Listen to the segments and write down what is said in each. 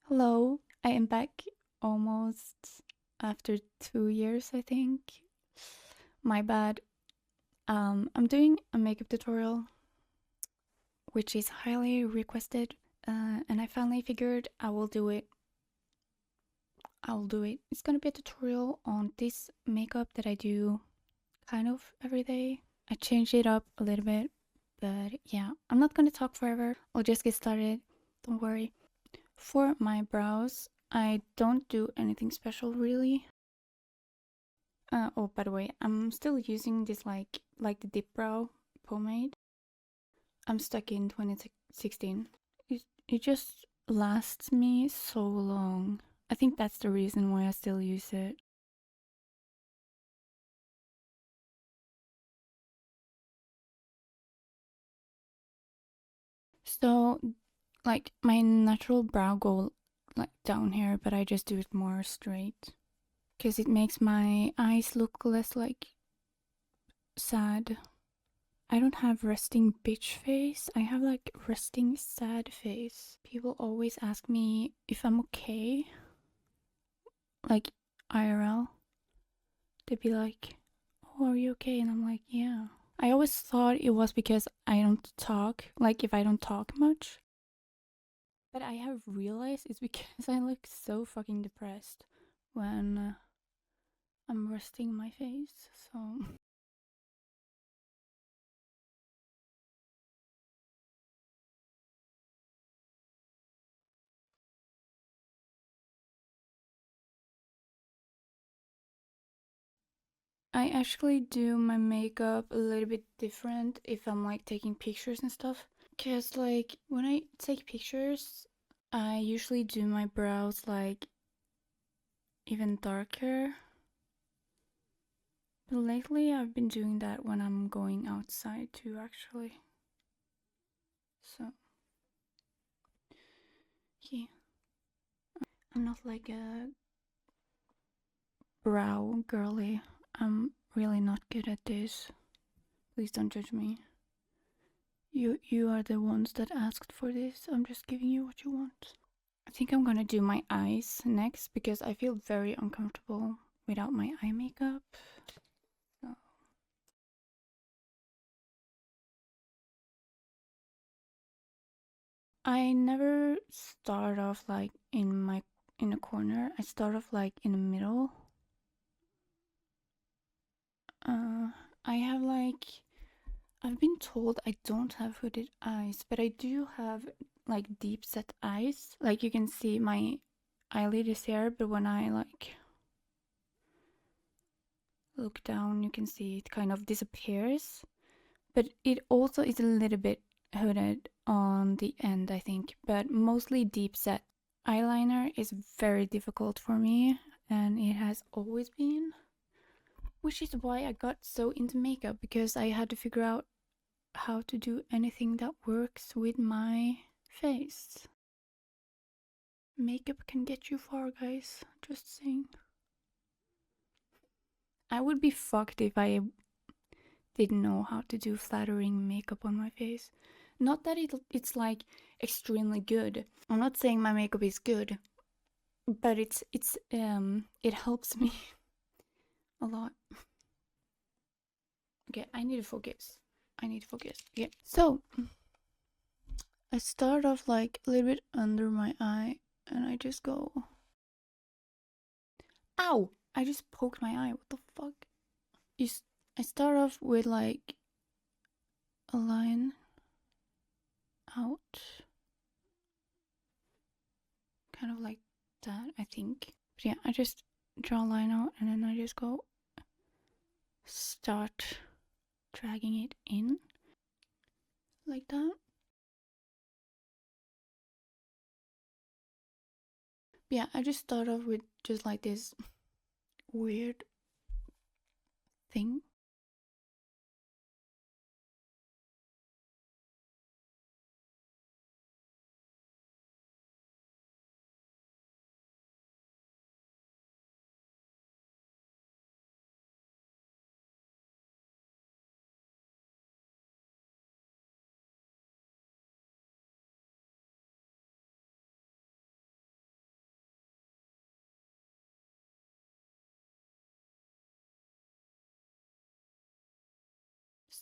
Hello, I am back almost after 2 years, I think. My bad. I'm doing a makeup tutorial, which is highly requested, and I finally figured I will do it. I'll do it. It's gonna be a tutorial on this makeup that I do kind of every day. I changed it up a little bit, but yeah, I'm not gonna talk forever. I'll just get started. Don't worry. For my brows, I don't do anything special really. Oh, by the way, I'm still using this like the dip brow pomade. I'm stuck in 2016. It just lasts me so long. I think that's the reason why I still use it. So, like my natural brow go like down here, but I just do it more straight because it makes my eyes look less like sad. I don't have resting bitch face. I have like resting sad face. People always ask me if I'm okay. Like IRL. They'd be like, "Oh, are you okay?" And I'm like, "Yeah." I always thought it was because I don't talk, like if I don't talk much. But I have realized it's because I look so fucking depressed when I'm resting my face. So I actually do my makeup a little bit different if I'm like taking pictures and stuff. Cause like when I take pictures, I usually do my brows like even darker. But lately I've been doing that when I'm going outside too actually. So yeah. I'm not like a brow girly. I'm really not good at this. Please don't judge me. You are the ones that asked for this. I'm just giving you what you want. I think I'm gonna do my eyes next because I feel very uncomfortable without my eye makeup. So I never start off like in a corner. I start off like in the middle. Uh, I have like I've been told I don't have hooded eyes, but I do have like deep set eyes. Like you can see my eyelid is here, but when I like look down, you can see it kind of disappears. But it also is a little bit hooded on the end, I think, but mostly deep set. Eyeliner is very difficult for me, and it has always been, which is why I got so into makeup because I had to figure out how to do anything that works with my face. Makeup can get you far, guys. Just saying. I would be fucked if I didn't know how to do flattering makeup on my face. Not that it's like extremely good. I'm not saying my makeup is good, but it helps me a lot. Okay, I need to focus. Okay, so I start off like a little bit under my eye, and I just go. Ow! I just poked my eye. What the fuck? I start off with like a line out, kind of like that, I think. But yeah, I just draw a line out and then I just go start dragging it in like that. But yeah, I just start off with just like this weird thing.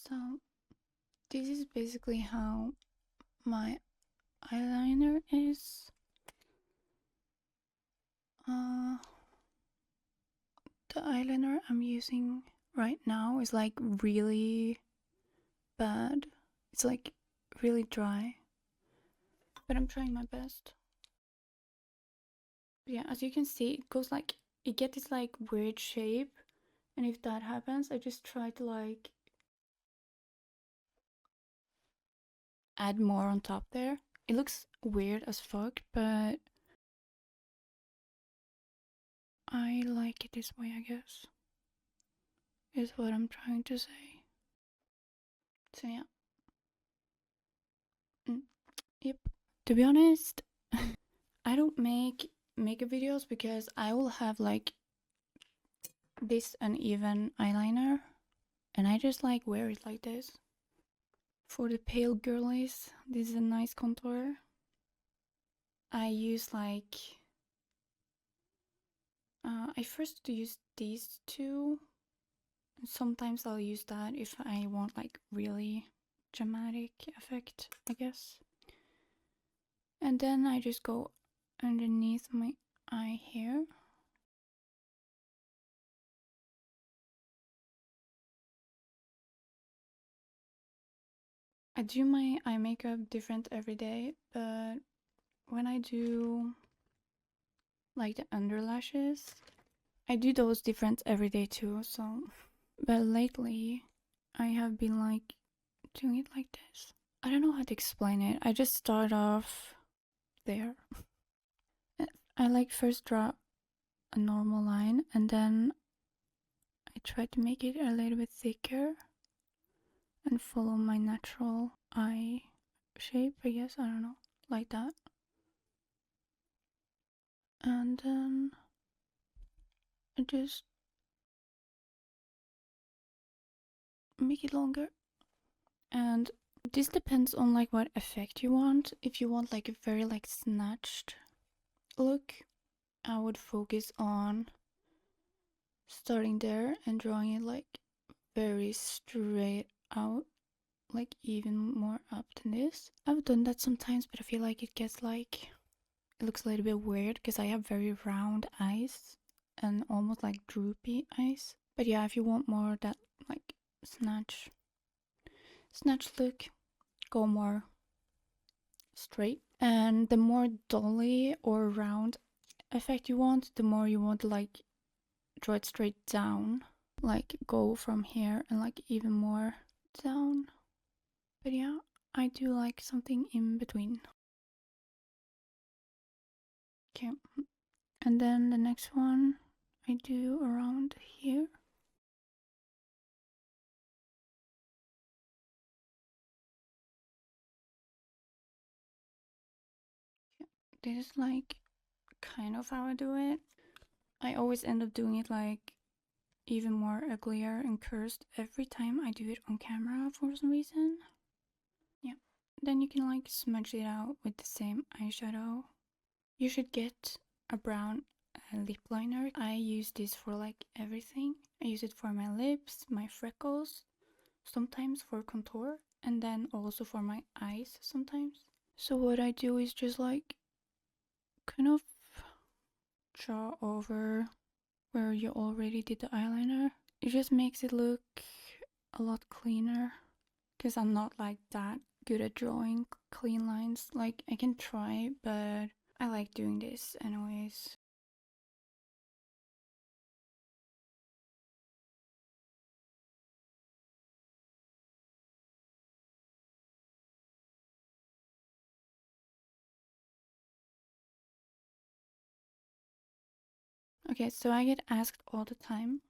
So this is basically how my eyeliner is. The eyeliner I'm using right now is like really bad. It's like really dry, but I'm trying my best. But yeah, as you can see, it goes like, it gets this like weird shape, and if that happens, I just try to like add more on top there. It looks weird as fuck, but I like it this way, I guess, is what I'm trying to say. So yeah. Yep. To be honest, I don't make makeup videos because I will have like this uneven eyeliner, and I just like wear it like this. For the pale girlies, this is a nice contour. I use like I first use these two. Sometimes I'll use that if I want like really dramatic effect, I guess. And then I just go underneath my eye here. I do my eye makeup different every day, but when I do like the underlashes, I do those different every day too, so. But lately, I have been like doing it like this. I don't know how to explain it. I just start off there. I like first draw a normal line, and then I try to make it a little bit thicker and follow my natural eye shape, I guess. I don't know, like that. And then I just make it longer. And this depends on like what effect you want. If you want like a very like snatched look, I would focus on starting there and drawing it like very straight out, like even more up than this. I've done that sometimes, but I feel like it gets like, it looks a little bit weird because I have very round eyes and almost like droopy eyes. But yeah, if you want more that like snatch look, go more straight. And the more dolly or round effect you want, the more you want to like draw it straight down, like go from here and like even more down. But yeah, I do like something in between. Okay, and then the next one I do around here. Yeah, this is like kind of how I do it. I always end up doing it like even more uglier and cursed every time I do it on camera for some reason. Yeah, then you can like smudge it out with the same eyeshadow. You should get a brown lip liner. I use this for like everything. I use it for my lips, my freckles, sometimes for contour, and then also for my eyes sometimes. So what I do is just like kind of draw over where you already did the eyeliner. It just makes it look a lot cleaner because I'm not like that good at drawing clean lines. Like I can try, but I like doing this anyways. Okay, so I get asked all the time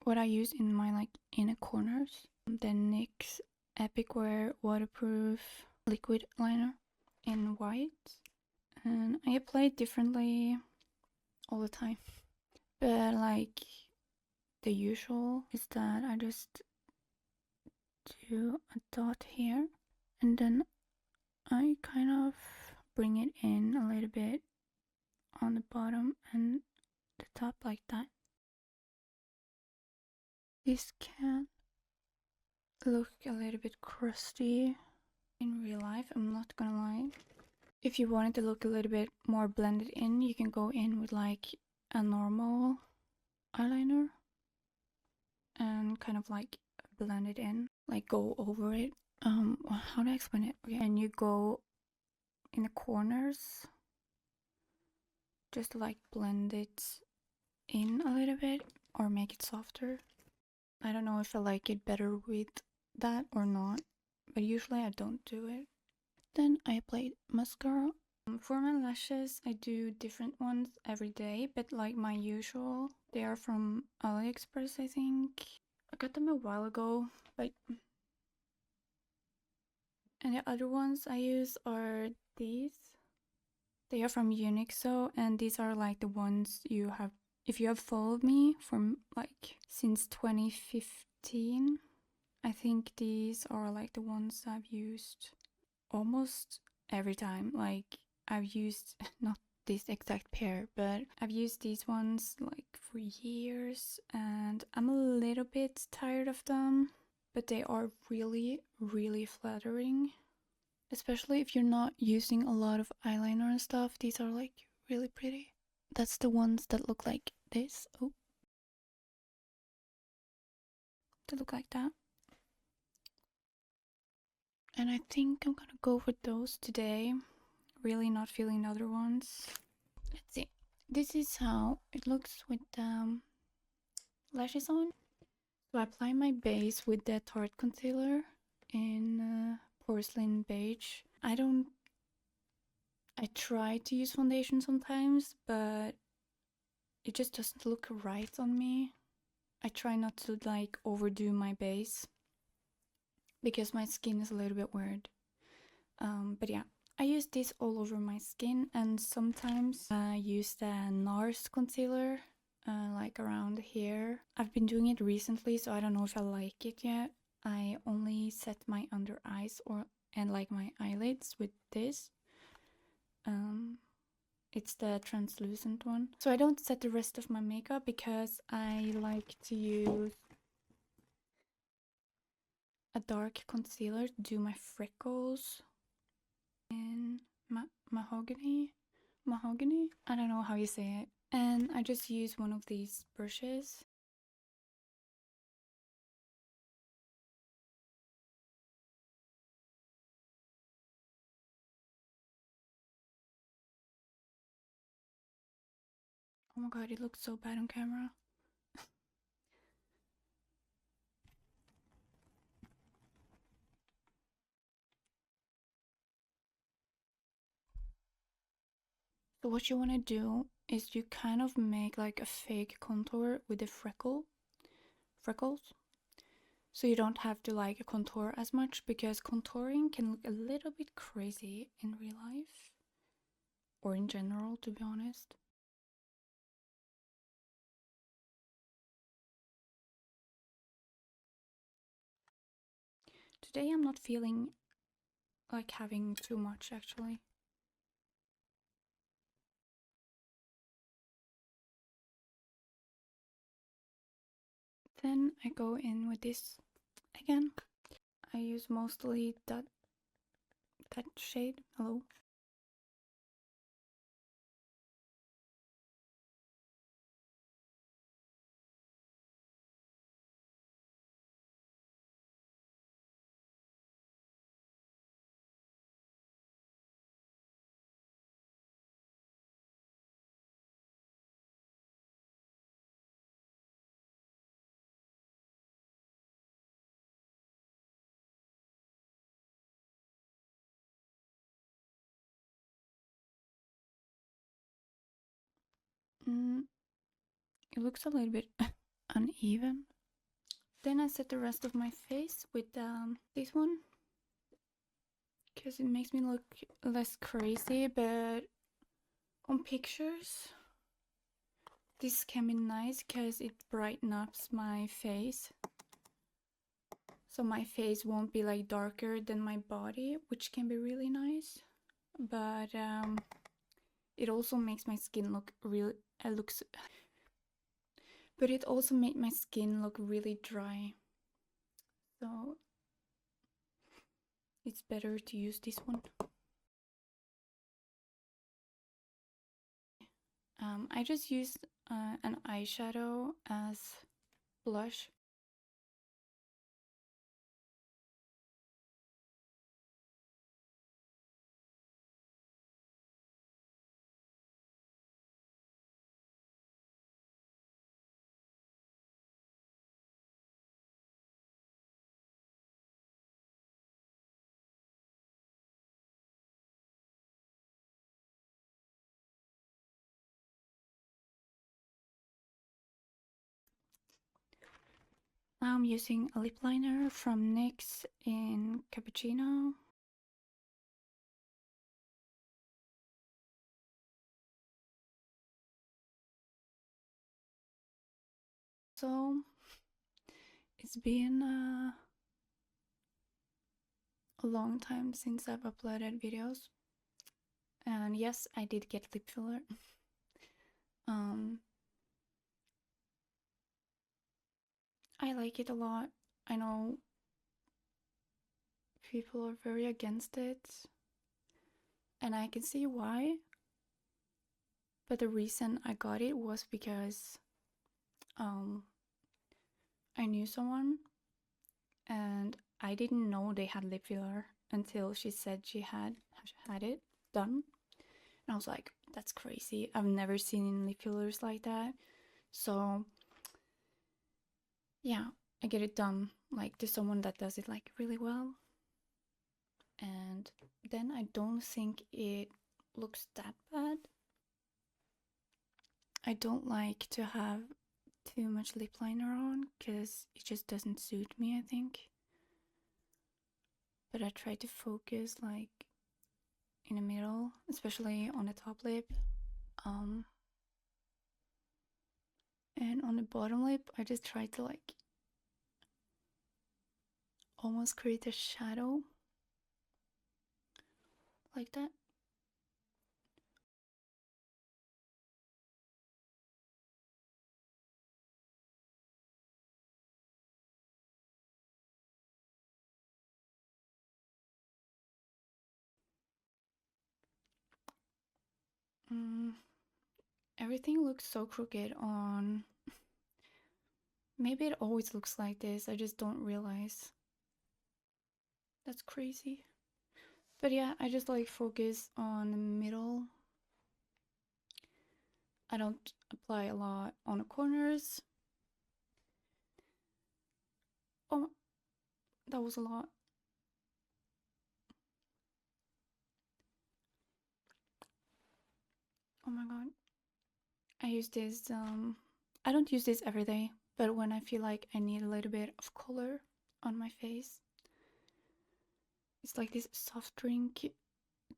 what I use in my like inner corners. The NYX Epic Wear Waterproof Liquid Liner in white. And I apply it differently all the time. But like the usual is that I just do a dot here, and then I kind of bring it in a little bit on the bottom and the top like that. This can look a little bit crusty in real life, I'm not gonna lie. If you want it to look a little bit more blended in, you can go in with like a normal eyeliner and kind of like blend it in, like go over it. How do I explain it? Okay, and you go in the corners, just like blend it in a little bit or make it softer. I don't know if I like it better with that or not, but usually I don't do it. Then I applied mascara. For my lashes, I do different ones every day, but like my usual, they are from AliExpress, I think. I got them a while ago, but and the other ones I use are these. They are from UNIQSO, and these are like the ones you have if you have followed me from like since 2015. I think these are like the ones I've used almost every time. Like I've used not this exact pair, but I've used these ones like for years, and I'm a little bit tired of them, but they are really, really flattering. Especially if you're not using a lot of eyeliner and stuff, these are like really pretty. That's the ones that look like this. Oh, they look like that. And I think I'm gonna go with those today. Really not feeling the other ones. Let's see. This is how it looks with lashes on. So I apply my base with the Tarte concealer in porcelain beige. I try to use foundation sometimes, but it just doesn't look right on me. I try not to like overdo my base because my skin is a little bit weird. But yeah, I use this all over my skin, and sometimes I use the NARS concealer like around here. I've been doing it recently, so I don't know if I like it yet. I only set my under eyes and like my eyelids with this. It's the translucent one. So I don't set the rest of my makeup because I like to use a dark concealer to do my freckles and mahogany. I don't know how you say it. And I just use one of these brushes. Oh my god, it looks so bad on camera. So what you want to do is you kind of make like a fake contour with the freckles. So you don't have to like contour as much, because contouring can look a little bit crazy in real life. Or in general, to be honest. Today I'm not feeling like having too much actually. Then I go in with this again. I use mostly that shade. Hello. It looks a little bit uneven. Then I set the rest of my face with this one, because it makes me look less crazy, but on pictures this can be nice because it brightens up my face. So my face won't be like darker than my body, which can be really nice. But it also makes my skin look but it also made my skin look really dry. So it's better to use this one. I just used an eyeshadow as blush. Now I'm using a lip liner from NYX in Cappuccino. So it's been a long time since I've uploaded videos. And yes, I did get lip filler. I like it a lot. I know people are very against it, and I can see why. But the reason I got it was because I knew someone and I didn't know they had lip filler until she said she had it done. And I was like, that's crazy. I've never seen lip fillers like that. So yeah, I get it done like to someone that does it like really well. And then I don't think it looks that bad. I don't like to have too much lip liner on because it just doesn't suit me, I think. But I try to focus like in the middle, especially on the top lip. And on the bottom lip, I just try to like almost create a shadow like that. Everything looks so crooked on. Maybe it always looks like this, I just don't realize. That's crazy. But yeah, I just like focus on the middle. I don't apply a lot on the corners. Oh, that was a lot. Oh my god. I use this, I don't use this every day, but when I feel like I need a little bit of color on my face. It's like this soft drink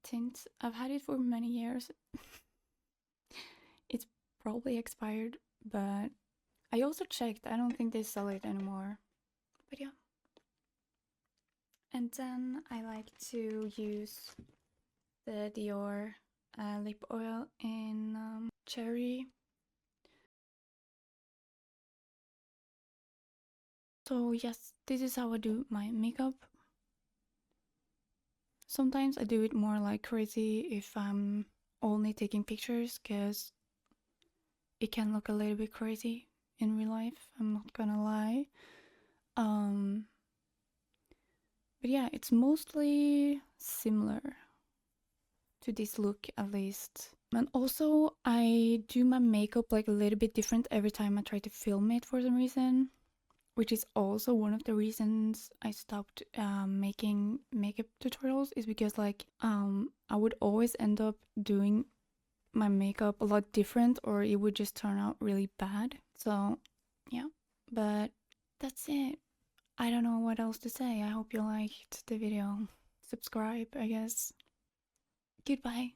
tint. I've had it for many years. It's probably expired, but I also checked. I don't think they sell it anymore. But yeah. And then I like to use the Dior lip oil in cherry. So yes, this is how I do my makeup. Sometimes I do it more like crazy if I'm only taking pictures, because it can look a little bit crazy in real life, I'm not gonna lie. But yeah, it's mostly similar to this look at least. And also I do my makeup like a little bit different every time I try to film it for some reason, which is also one of the reasons I stopped making makeup tutorials, is because like I would always end up doing my makeup a lot different, or it would just turn out really bad. So yeah, but that's it. I don't know what else to say. I hope you liked the video. Subscribe, I guess. Goodbye.